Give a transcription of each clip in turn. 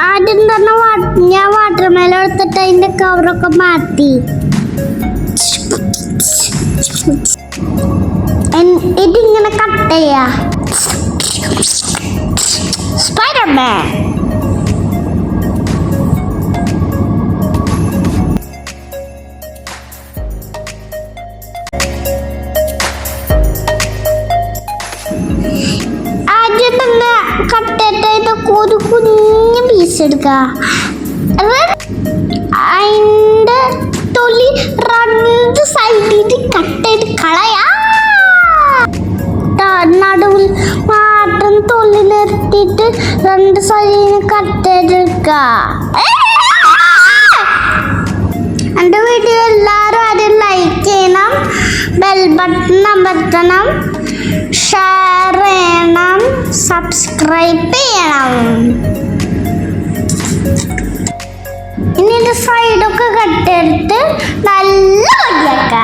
ആദ്യം തന്നെ ഞാൻ വാട്ടർ മെലൺ എടുത്തിട്ട് അതിന്റെ കവറൊക്കെ മാറ്റി. ഇതിങ്ങനെ കട്ട് ചെയ്യാ. സ്പൈഡർമാൻ ആദ്യം തന്നെ കട്ടേറ്റ് ഒരു കുഞ്ഞു പീസ് എടുക്ക. അതിന്റെ തൊലി രണ്ട് സൈഡിൽ കട്ടേറ്റ് കളയാ. നടുവിൽ മാത്രം തൊലി നിർത്തിയിട്ട് രണ്ട് സൈഡിന് കട്ടെടുക്ക. എൻ്റെ വീഡിയോ എല്ലാവരും ആദ്യം ലൈക്ക് ചെയ്യണം, ബെൽ ബട്ടൺ അമർത്തണം, ഷെയർ ചെയ്യണം, സബ്സ്ക്രൈബ് ചെയ്യണം. ഇനി ഇത് സൈഡൊക്കെ കട്ടെടുത്ത് നല്ല വടിയാക്ക.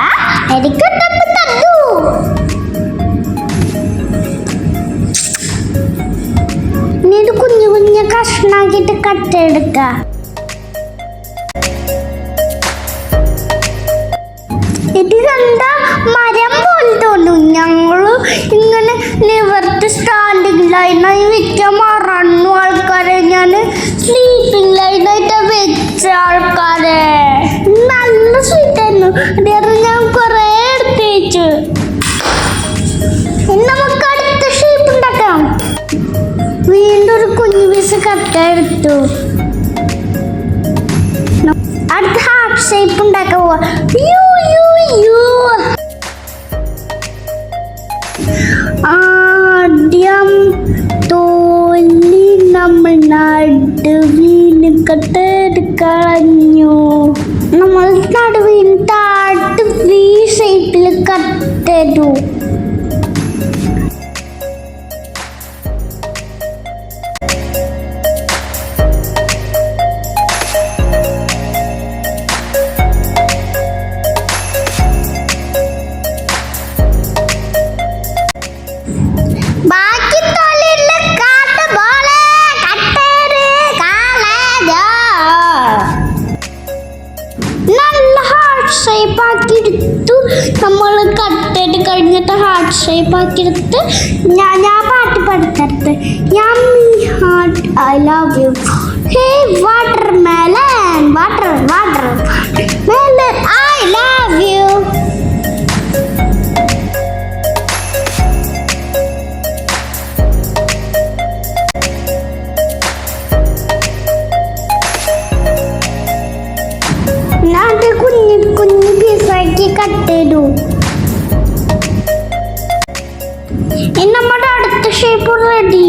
എനിക്ക് തന്നു. ഇനി ഇത് കുഞ്ഞു കുഞ്ഞു കഷ്ണാക്കിയിട്ട് കട്ടെടുക്ക. ഇത് കണ്ട മരം പോലെ തോന്നും. ഞങ്ങള് ഇങ്ങനെ നിവർത്തി സ്റ്റാൻഡിങ് ലൈനായി വെക്കാൻ മറന്നു ആൾക്കാരെ. ഞാൻ സ്ലീപ്പിംഗ് ലൈനായിട്ട് വെച്ച ആൾക്കാരെ. നല്ല സ്വീറ്റായിരുന്നു. അത് ഞാൻ കുറേ എടുത്ത് വെച്ചു. നമുക്ക് അടുത്ത ഷേപ്പ് ഉണ്ടാക്കാം. വീണ്ടും ഒരു കുഞ്ഞു പീസ് കട്ട എടുത്തു. അടുത്ത ഹാർട്ട് ഷേപ്പ് ഉണ്ടാക്കാൻ പോവാ. ആദ്യം തോലി നമ്മൾ നടുവിന് കട്ടെടുക്കളഞ്ഞു. നമ്മൾ നടുവിന് താട്ട് വി ഷേപ്പിൽ കട്ടെടു. നമ്മൾ കട്ടെട്ട് കഴിഞ്ഞിട്ട് ഹാർട്ട് ഷേപ്പ് ആക്കി എടുത്ത് ഞാൻ പാട്ട് പഠിച്ചെടുത്ത്. Yummy heart I love you. Hey watermelon watermelon I love you. കുഞ്ഞു പീസാക്കി കട്ടെടു. നമ്മുടെ അടുത്ത ഷേപ്പ് റെഡി.